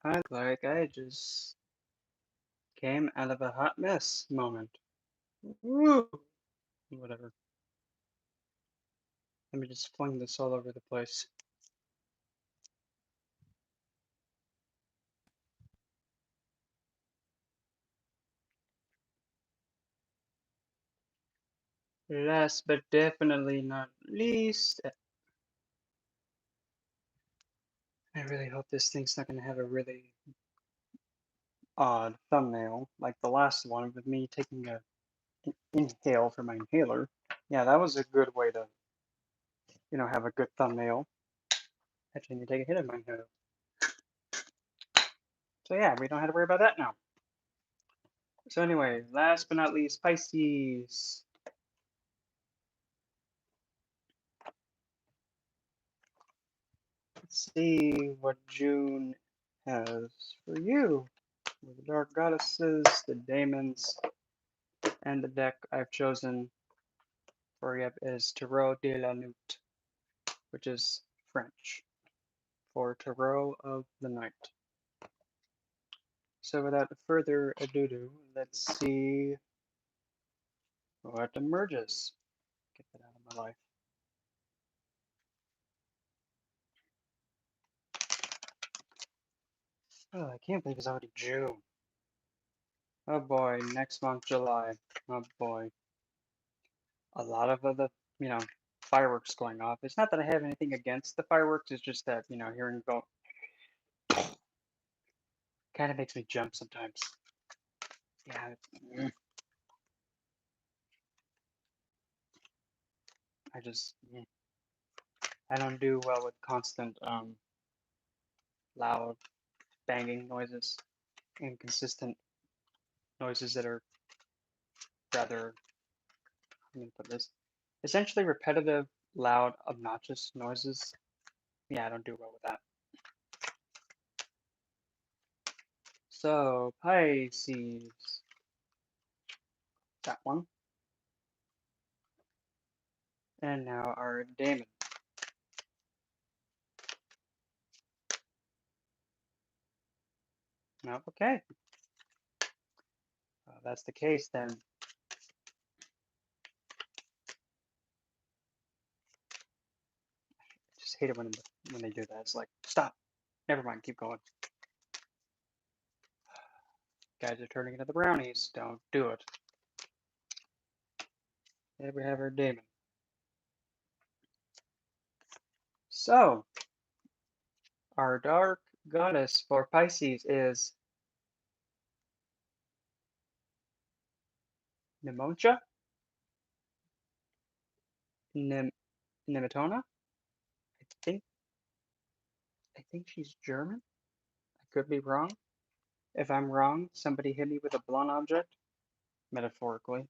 I look like I just came out of a hot mess moment. Woo! Whatever. Let me just fling this all over the place. Last but definitely not least, I really hope this thing's not going to have a really odd thumbnail like the last one with me taking an inhale for my inhaler. Yeah, that was a good way to, have a good thumbnail. Actually, I need to take a hit of my inhaler. So yeah, we don't have to worry about that now. So anyway, last but not least, Pisces. Let's see what June has for you. With the Dark Goddesses, the Daemons, and the deck I've chosen for you is Tarot de la Nuit, which is French for Tarot of the Night. So without further ado, let's see what emerges. Get that out of my life. Oh, I can't believe it's already June. Oh boy, next month, July. Oh boy. A lot of other, fireworks going off. It's not that I have anything against the fireworks, it's just that, hearing go kind of makes me jump sometimes. Yeah, I just, I don't do well with constant, loud banging noises, inconsistent noises that are rather, I'm gonna put this, essentially repetitive, loud, obnoxious noises. Yeah, I don't do well with that. So, Pisces, that one. And now our daemon. No, okay. That's the case then. I just hate it when they do that. It's like, stop. Never mind, keep going. Guys are turning into the brownies. Don't do it. There we have our daemon. So, our dark goddess for Pisces is Nemontia? Nematona? I think I think she's German. I could be wrong. If I'm wrong, somebody hit me with a blunt object, metaphorically.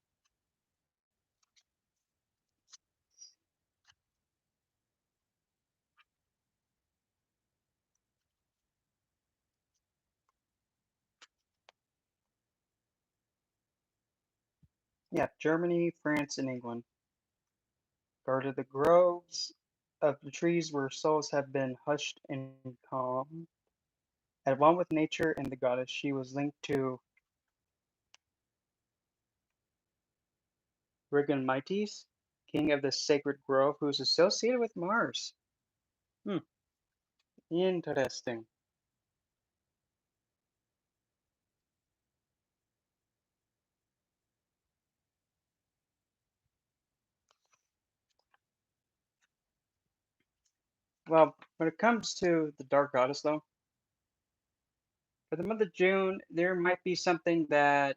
Yeah, Germany, France, and England. Guarded the groves of the trees where souls have been hushed and calm. At one with nature and the goddess, she was linked to Rigonites, king of the sacred grove, who is associated with Mars. Hmm, interesting. Well, when it comes to the dark goddess, though, for the month of June, there might be something that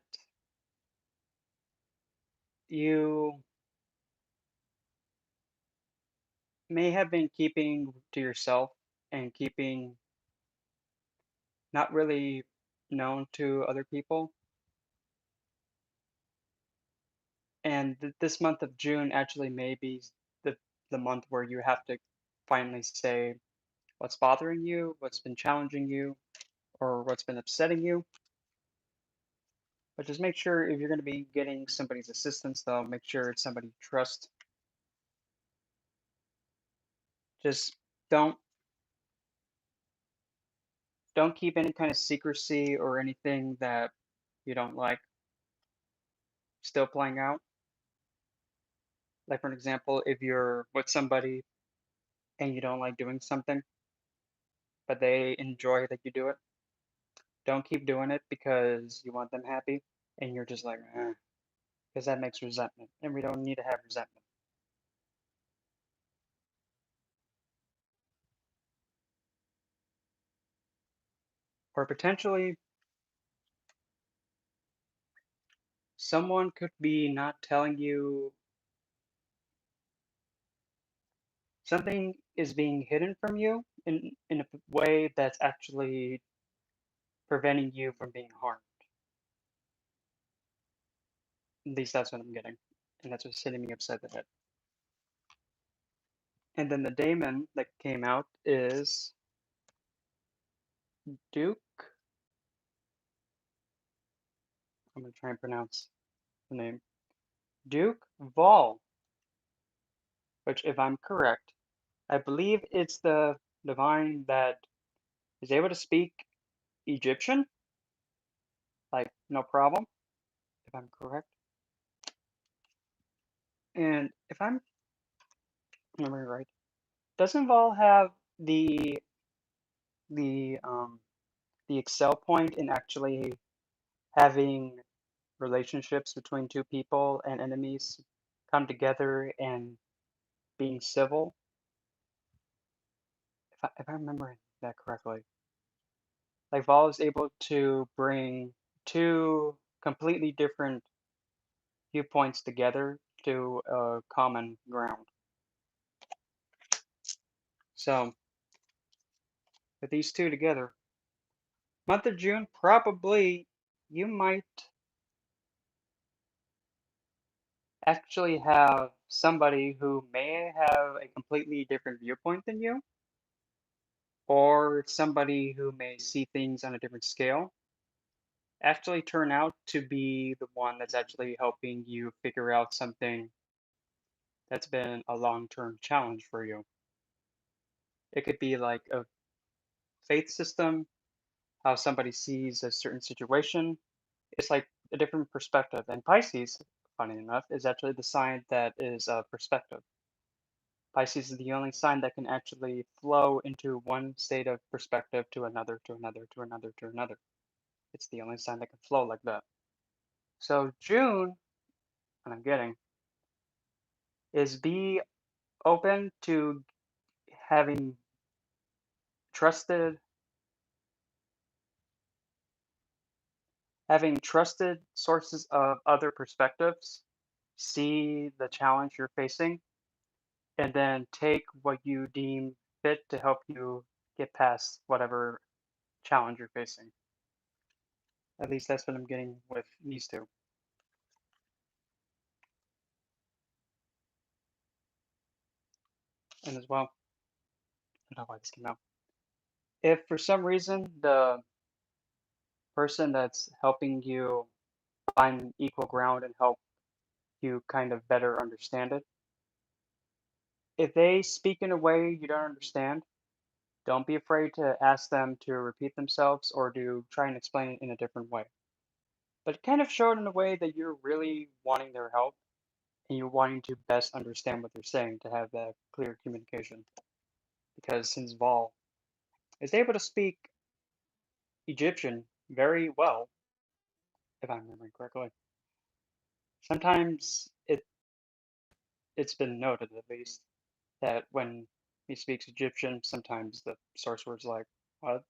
you may have been keeping to yourself and keeping not really known to other people. And this month of June actually may be the the month where you have to finally say what's bothering you, what's been challenging you, or what's been upsetting you. But just make sure if you're going to be getting somebody's assistance, though, make sure it's somebody you trust. Just don't don't keep any kind of secrecy or anything that you don't like still playing out. Like, for an example, if you're with somebody and you don't like doing something, but they enjoy that you do it, don't keep doing it because you want them happy and you're just like, because that makes resentment, and we don't need to have resentment. Or potentially, someone could be not telling you something is being hidden from you in a way that's actually preventing you from being harmed. At least that's what I'm getting. And that's what's hitting me upside the head. And then the daemon that came out is Duke. I'm going to try and pronounce the name. Duke Vol, which, if I'm correct, I believe it's the divine that is able to speak Egyptian, like no problem, if I'm correct. And if I'm remembering right, doesn't Vol have the um the excel point in actually having relationships between two people and enemies come together and being civil? If I remember that correctly, like Vol is able to bring two completely different viewpoints together to a common ground. So with these two together, month of June, probably you might actually have somebody who may have a completely different viewpoint than you, or somebody who may see things on a different scale, actually turn out to be the one that's actually helping you figure out something that's been a long-term challenge for you. It could be like a faith system, how somebody sees a certain situation. It's like a different perspective. And Pisces, funny enough, is actually the sign that is perspective. Pisces is the only sign that can actually flow into one state of perspective to another, to another, to another, to another. It's the only sign that can flow like that. So June, what I'm getting, is be open to having trusted having trusted sources of other perspectives, see the challenge you're facing, and then take what you deem fit to help you get past whatever challenge you're facing. At least that's what I'm getting with these two. And as well, I don't know why this came out. If for some reason the person that's helping you find equal ground and help you kind of better understand it, if they speak in a way you don't understand, don't be afraid to ask them to repeat themselves or to try and explain it in a different way. But kind of show it in a way that you're really wanting their help and you're wanting to best understand what they're saying to have that clear communication. Because since Vol is able to speak Egyptian very well, if I'm remembering correctly, sometimes it's been noted at least that when he speaks Egyptian, sometimes the source word's like, "What?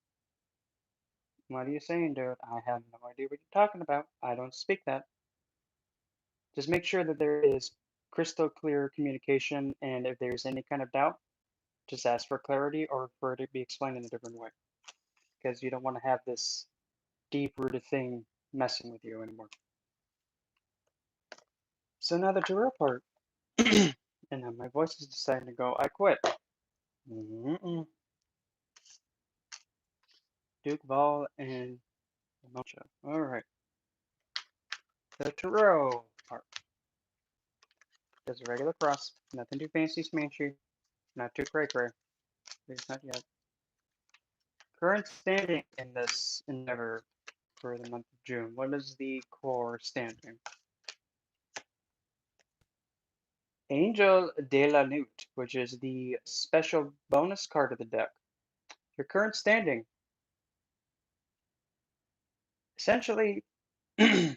What are you saying, dude? I have no idea what you're talking about. I don't speak that." Just make sure that there is crystal clear communication, and if there's any kind of doubt, just ask for clarity or for it to be explained in a different way, because you don't want to have this deep-rooted thing messing with you anymore. So now the tarot part, and now my voice is deciding to go, I quit. Duke Vol and Mocha. All right, the tarot part. Just a regular cross, nothing too fancy smanchy, not too cray cray. At least not yet. Current standing in this endeavor for the month of June. What is the core standing? Angel de la Newt, which is the special bonus card of the deck. Your current standing, essentially, the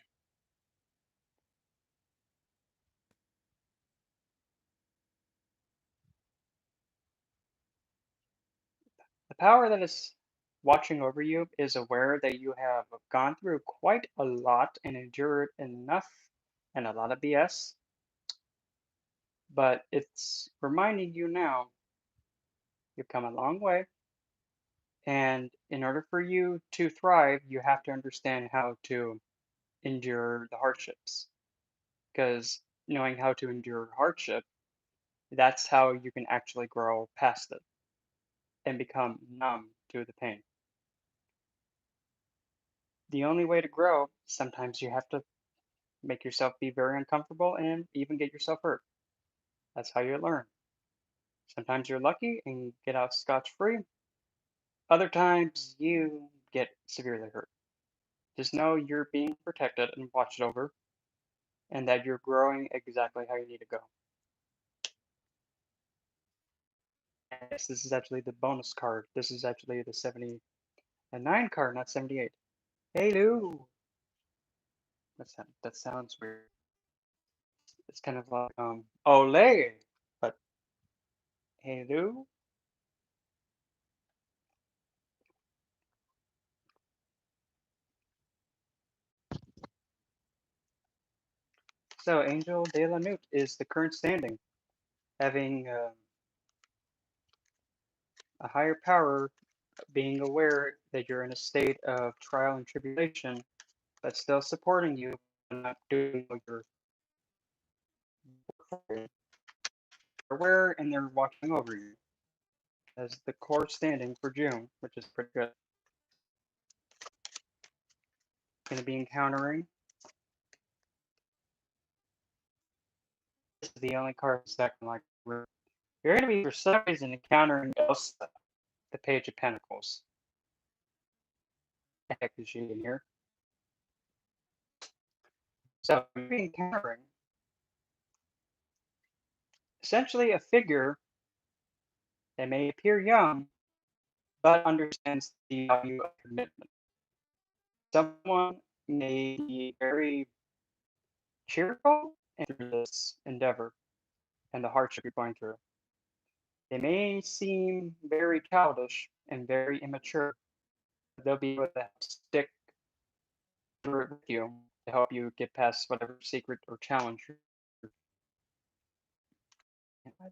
power that is watching over you is aware that you have gone through quite a lot and endured enough and a lot of BS, but it's reminding you now you've come a long way. And in order for you to thrive, you have to understand how to endure the hardships. Because knowing how to endure hardship, that's how you can actually grow past it and become numb to the pain. The only way to grow, sometimes you have to make yourself be very uncomfortable and even get yourself hurt. That's how you learn. Sometimes you're lucky and get out scotch free. Other times you get severely hurt. Just know you're being protected and watched over, and that you're growing exactly how you need to go. And yes, this is actually the bonus card. This is actually the 79 card, not 78. Hey Lou! That sounds weird. It's kind of like Olay, but hey Lou. So Angel de la Newt is the current standing, having a higher power, being aware that you're in a state of trial and tribulation, but still supporting you and not doing what you're aware, and they're watching over you as the core standing for June, which is pretty good. Going to be encountering. This is the only card that can like. You're going to be for some reason encountering Elsa, the Page of Pentacles. The heck is she in here? So you'll be encountering essentially a figure that may appear young, but understands the value of commitment. Someone may be very cheerful through this endeavor and the hardship you're going through. They may seem very childish and very immature, but they'll be able to stick through it with you to help you get past whatever secret or challenge.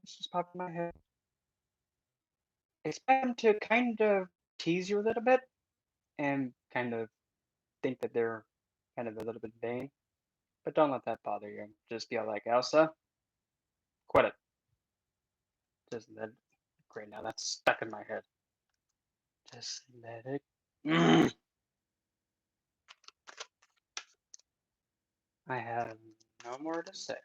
This just popped in my head. Expect them to kind of tease you a little bit and kind of think that they're kind of a little bit vain, but don't let that bother you. Just be like, Elsa, quit it. Just let it. Great, now that's stuck in my head. Just let it. I have no more to say.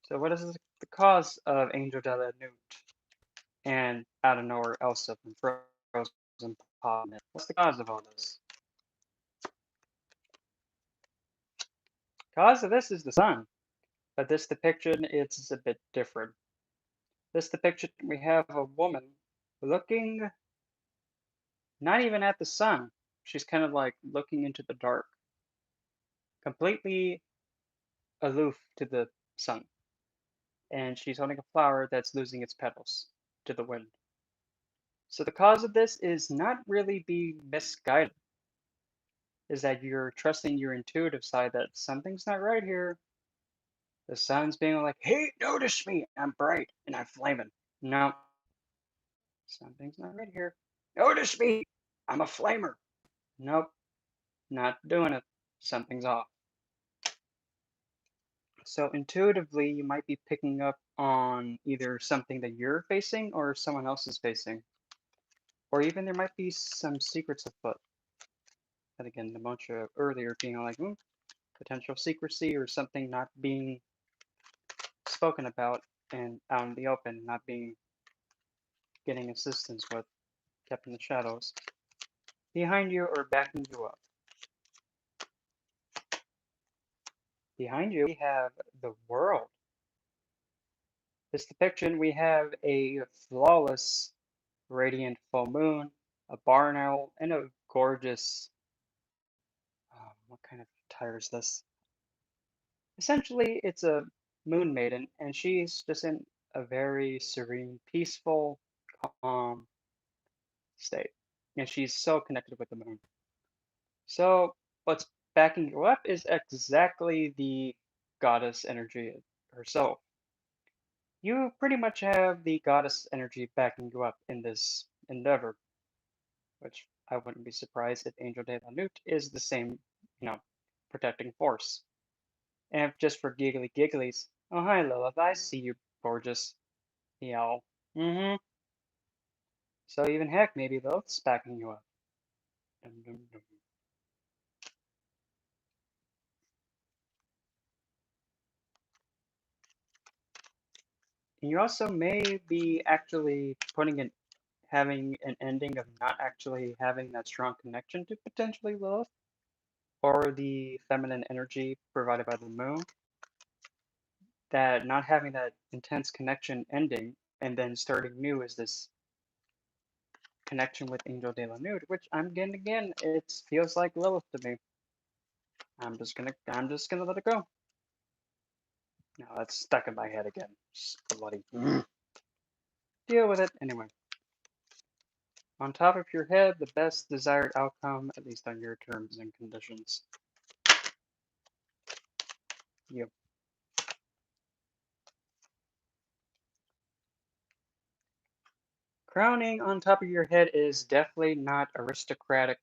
So, what is the cause of Angel de la Newt and out of nowhere Elsa from Frozen Pop? What's the cause of all this? Cause of this is the sun, but this depiction it's a bit different. This depiction we have a woman looking not even at the sun. She's kind of like looking into the dark, completely aloof to the sun. And she's holding a flower that's losing its petals to the wind. So the cause of this is not really being misguided, is that you're trusting your intuitive side that something's not right here. The sun's being like, hey, notice me. I'm bright and I'm flaming. No, something's not right here. Notice me. I'm a flamer. Nope, not doing it. Something's off. So intuitively, you might be picking up on either something that you're facing or someone else is facing. Or even there might be some secrets afoot. And again, the mantra earlier being like, potential secrecy or something not being spoken about and out in the open, not being getting assistance with, kept in the shadows. Behind you or backing you up. Behind you, we have the world. This depiction, we have a flawless, radiant full moon, a barn owl, and a gorgeous, what kind of attire is this? Essentially, it's a moon maiden, and she's just in a very serene, peaceful, calm state. And she's so connected with the moon. So, what's backing you up is exactly the goddess energy herself. You pretty much have the goddess energy backing you up in this endeavor, which I wouldn't be surprised if Angel de la Nute is the same, you know, protecting force. And if just for giggly gigglies, oh hi Lilith, I see you, gorgeous. Yeah. Mm-hmm. So even heck, maybe Lilith's backing you up. Dum, dum, dum. And you also may be actually having an ending of not actually having that strong connection to potentially Lilith, or the feminine energy provided by the moon, that not having that intense connection ending and then starting new is this connection with Angel de la Nude, which I'm getting again, it feels like Lilith to me. I'm just gonna let it go. Now that's stuck in my head again. Bloody. Deal with it anyway. On top of your head, the best desired outcome, at least on your terms and conditions. You. Crowning on top of your head is definitely not aristocratic.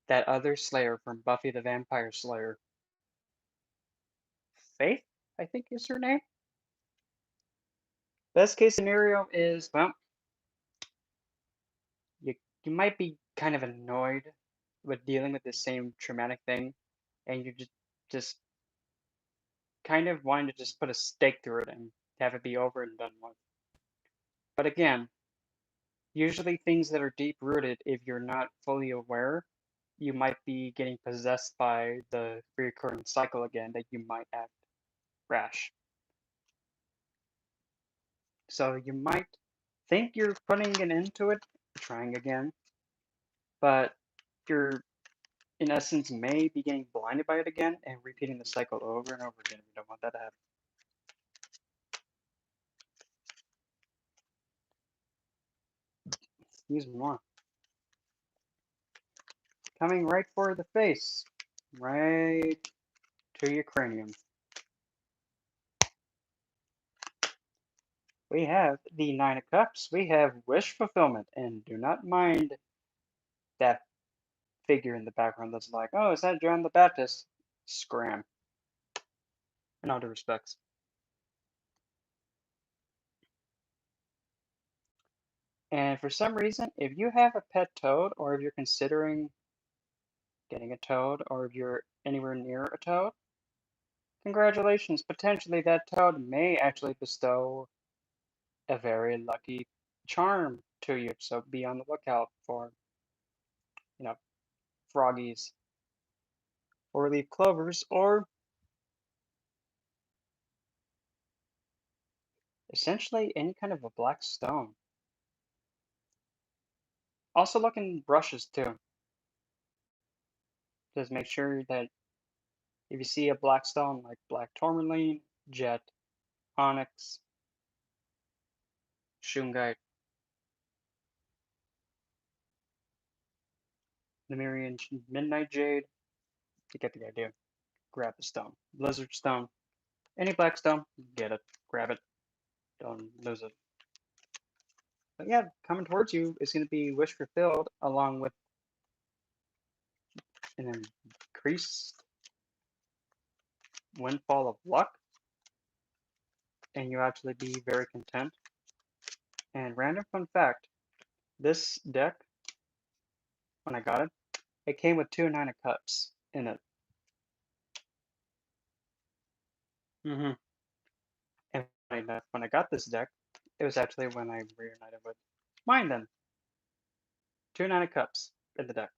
That other Slayer from Buffy the Vampire Slayer. Faith, I think is her name. Best case scenario is, well, you you might be kind of annoyed with dealing with the same traumatic thing, and you just kind of wanting to just put a stake through it and have it be over and done with. But again, usually things that are deep rooted, if you're not fully aware, you might be getting possessed by the recurring cycle again that you might act rash. So you might think you're putting an end to it, trying again, but you're in essence may be getting blinded by it again and repeating the cycle over and over again. We don't want that to happen. Excuse me more. Coming right for the face. Right to your cranium. We have the Nine of Cups. We have wish fulfillment. And do not mind that figure in the background that's like, oh, is that John the Baptist? Scram. In all due respects. And for some reason, if you have a pet toad, or if you're considering getting a toad, or if you're anywhere near a toad, congratulations. Potentially that toad may actually bestow a very lucky charm to you. So be on the lookout for, you know, froggies, or leaf clovers, or essentially any kind of a black stone. Also look in brushes too. Just make sure that if you see a black stone like black tourmaline, jet, onyx, shungite, Lemurian midnight jade, you get the idea. Grab the stone. Blizzard stone. Any black stone, get it. Grab it. Don't lose it. But yeah, coming towards you is going to be wish fulfilled along with an increased windfall of luck, and you actually be very content. And random fun fact, this deck, when I got it, it came with two Nine of Cups in it. And funny enough, when I got this deck, It was actually when I reunited with mine then. Two Nine of Cups in the deck.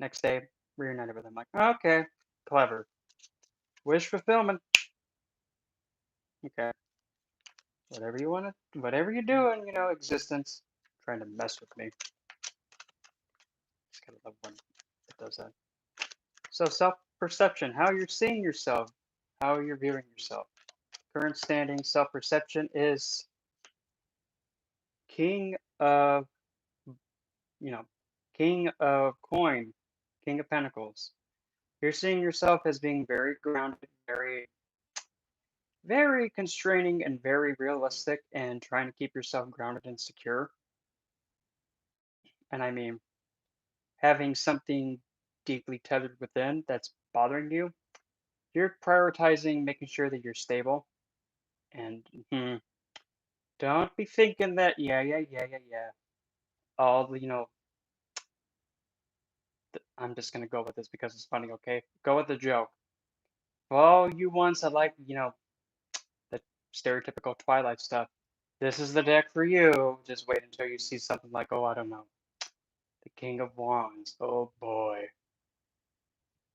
Next day, reunited with him. Like, okay, clever. Wish fulfillment. Okay. Whatever you want to, whatever you're doing, existence. Trying to mess with me. Just gotta love when it does that. So self-perception, how you're seeing yourself, how you're viewing yourself. Current standing self-perception is king of, you know, king of coin, king of pentacles. You're seeing yourself as being very grounded, very, very constraining and very realistic and trying to keep yourself grounded and secure. And I mean, having something deeply tethered within that's bothering you, you're prioritizing making sure that you're stable and don't be thinking that, yeah. All the, I'm just gonna go with this because it's funny, okay? Go with the joke. Well, you ones that like, the stereotypical Twilight stuff. This is the deck for you. Just wait until you see something like, oh, I don't know, the King of Wands. Oh boy.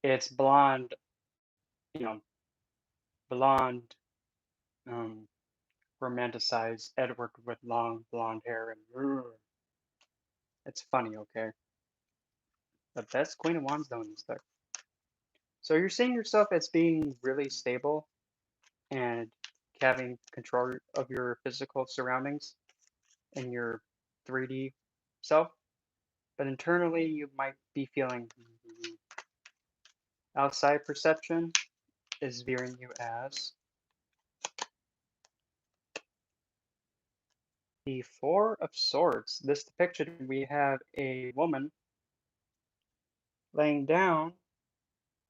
It's blonde, you know, blonde, um, romanticized Edward with long blonde hair and it's funny, okay? But that's Queen of Wands though in this deck. So you're seeing yourself as being really stable and having control of your physical surroundings and your 3D self, but internally you might be feeling outside perception is viewing you as the Four of Swords. This depiction, we have a woman laying down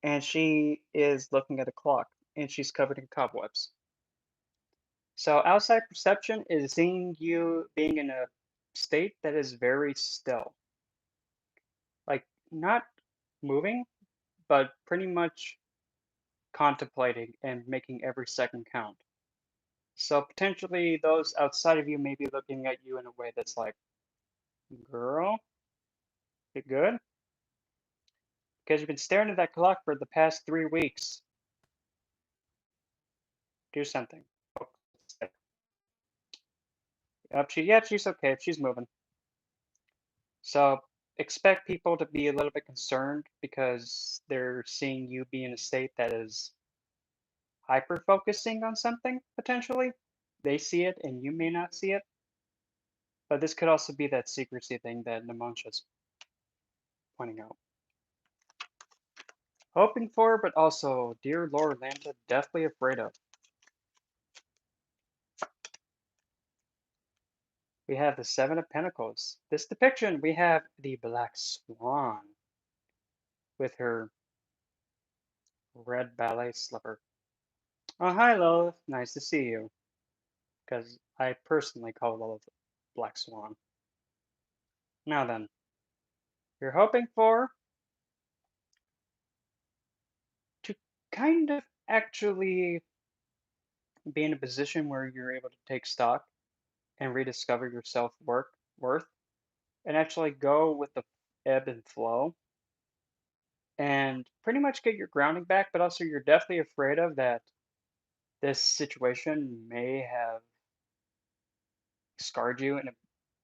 and she is looking at a clock and she's covered in cobwebs. So outside perception is seeing you being in a state that is very still, like not moving, but pretty much contemplating and making every second count. So potentially those outside of you may be looking at you in a way that's like, girl, you good? Because you've been staring at that clock for the past 3 weeks. Do something. Yep, she's okay. She's moving. So expect people to be a little bit concerned because they're seeing you be in a state that is hyper focusing on something potentially. They see it and you may not see it. But this could also be that secrecy thing that Namancha's pointing out. Hoping for, but also, dear Lord Lambda, deathly afraid of. We have the Seven of Pentacles. This depiction, we have the Black Swan with her red ballet slipper. Oh, hi, Lilith. Nice to see you. Because I personally call Lilith Black Swan. Now then, you're hoping for to kind of actually be in a position where you're able to take stock and rediscover your self-worth and actually go with the ebb and flow and pretty much get your grounding back, but also you're definitely afraid of that this situation may have scarred you in a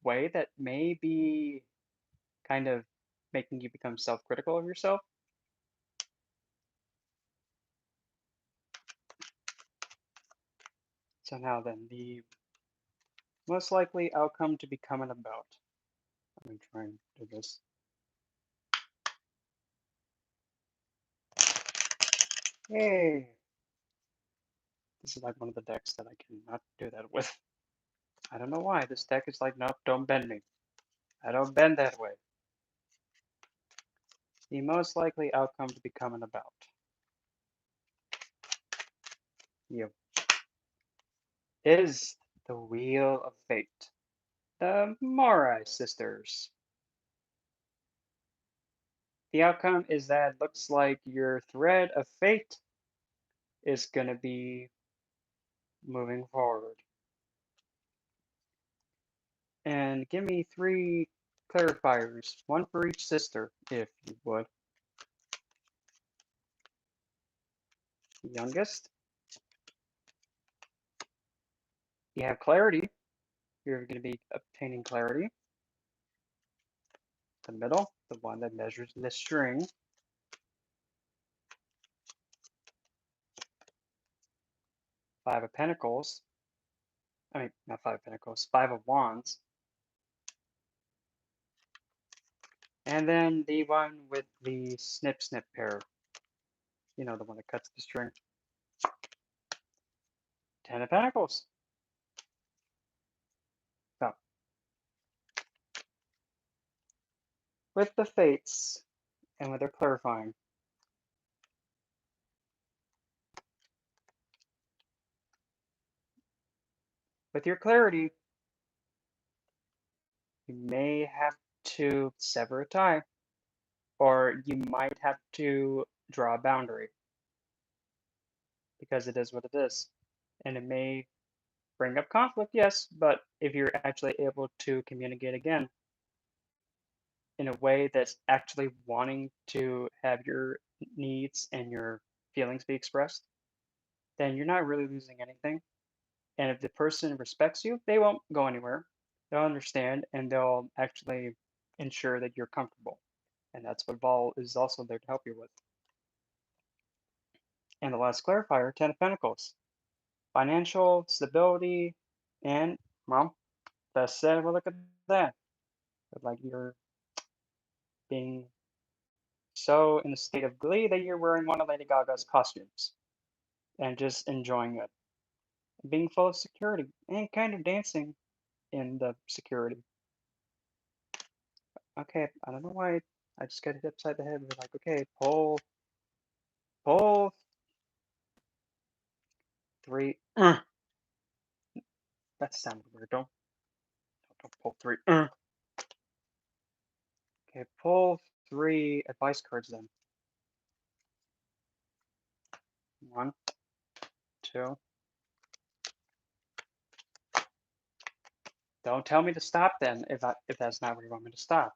way that may be kind of making you become self-critical of yourself. So now then, the most likely outcome to be coming about. Let me try and do this. Yay! This is like one of the decks that I cannot do that with. I don't know why. This deck is like, nope, don't bend me. I don't bend that way. The most likely outcome to be coming about. You. Is the Wheel of Fate. The Morai sisters. The outcome is that looks like your thread of fate is going to be moving forward. And give me three clarifiers, one for each sister, if you would. The youngest, you have clarity. You're going to be obtaining clarity. The middle, the one that measures the string. Five of Pentacles. I mean, not Five of Pentacles, Five of Wands. And then the one with the snip snip pair. You know, the one that cuts the string. Ten of Pentacles. So, with the fates and with their clarifying, with your clarity, you may have to sever a tie, or you might have to draw a boundary because it is what it is. And it may bring up conflict, yes, but if you're actually able to communicate again in a way that's actually wanting to have your needs and your feelings be expressed, then you're not really losing anything. And if the person respects you, they won't go anywhere. They'll understand and they'll actually ensure that you're comfortable. And that's what Vol is also there to help you with. And the last clarifier, Ten of Pentacles. Financial stability and, well, that's said, well, look at that. Like you're being so in a state of glee that you're wearing one of Lady Gaga's costumes and just enjoying it. Being full of security and kind of dancing in the security. Okay, I don't know why I just got hit upside the head with like, okay, pull three. That sounded weird. Don't pull three. Okay, pull three advice cards then. One, two. Don't tell me to stop then if that's not where you want me to stop.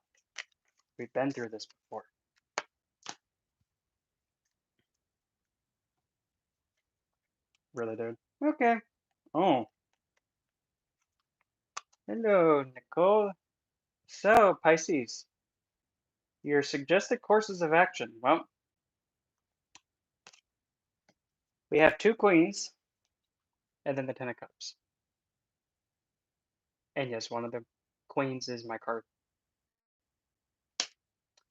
We've been through this before. Really, dude. Okay. Oh, hello, Nicole. So, Pisces, your suggested courses of action. Well, we have two queens and then the Ten of Cups. And yes, one of the queens is my card.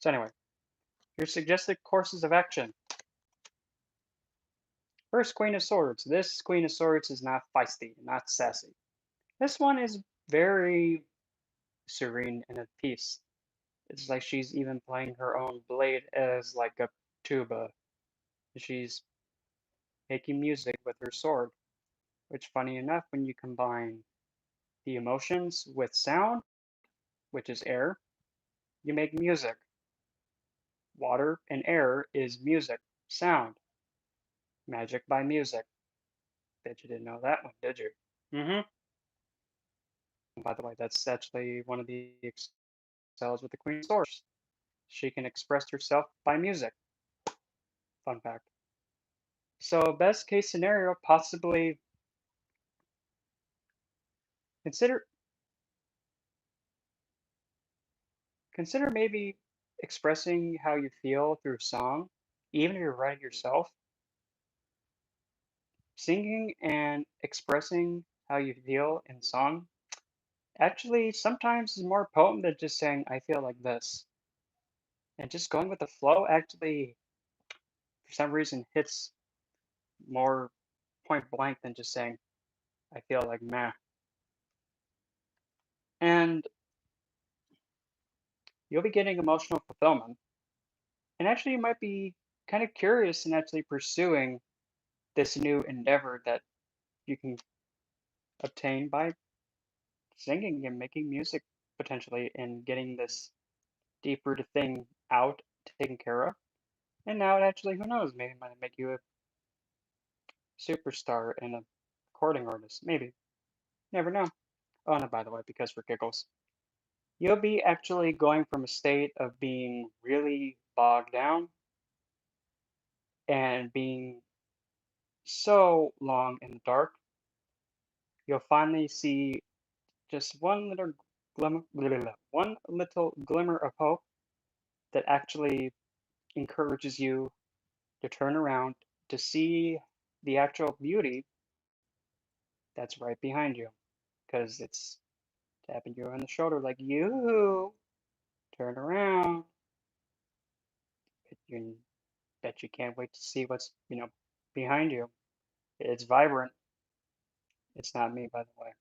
So anyway, your suggested courses of action. First, Queen of Swords. This Queen of Swords is not feisty, not sassy. This one is very serene and at peace. It's like she's even playing her own blade as like a tuba. She's making music with her sword, which funny enough, when you combine the emotions with sound, which is air, you make music. Water and air is music, sound, magic by music. Bet you didn't know that one, did you? Mm-hmm. By the way, that's actually one of the excels with the Queen of Swords. She can express herself by music. Fun fact. So, best case scenario, possibly consider consider maybe expressing how you feel through song, even if you're writing yourself. Singing and expressing how you feel in song actually sometimes is more potent than just saying I feel like this. And just going with the flow actually, for some reason, hits more point blank than just saying I feel like meh. And you'll be getting emotional fulfillment. And actually, you might be kind of curious in actually pursuing this new endeavor that you can obtain by singing and making music potentially and getting this deep rooted thing out taken care of. And now it actually, who knows, maybe it might make you a superstar and a recording artist. Maybe. Never know. Oh, no, by the way, because for giggles. You'll be actually going from a state of being really bogged down and being so long in the dark. You'll finally see just one little glimmer of hope that actually encourages you to turn around to see the actual beauty that's right behind you. Because it's tapping you on the shoulder like, you turn around. You bet you can't wait to see what's, behind you. It's vibrant. It's not me, by the way.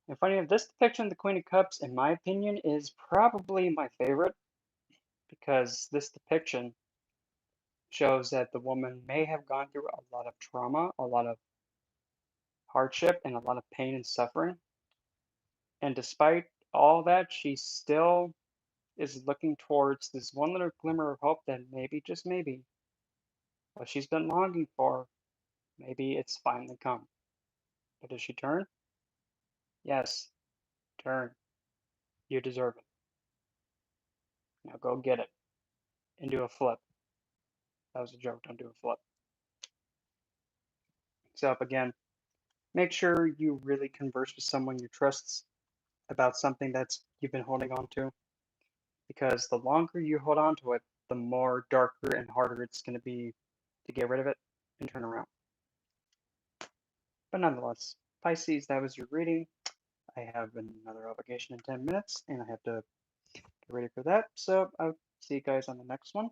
And funny enough, this depiction of the Queen of Cups, in my opinion, is probably my favorite because this depiction shows that the woman may have gone through a lot of trauma, a lot of hardship, and a lot of pain and suffering. And despite all that, she still is looking towards this one little glimmer of hope that maybe, just maybe, what she's been longing for, maybe it's finally come. But does she turn? Yes, turn. You deserve it. Now go get it and do a flip. That was a joke. Don't do a flip. So, again, make sure you really converse with someone you trust about something that's you've been holding on to, because the longer you hold on to it, the more darker and harder it's going to be to get rid of it and turn around. But nonetheless, Pisces, that was your reading. I have another obligation in 10 minutes, and I have to get ready for that. So I'll see you guys on the next one.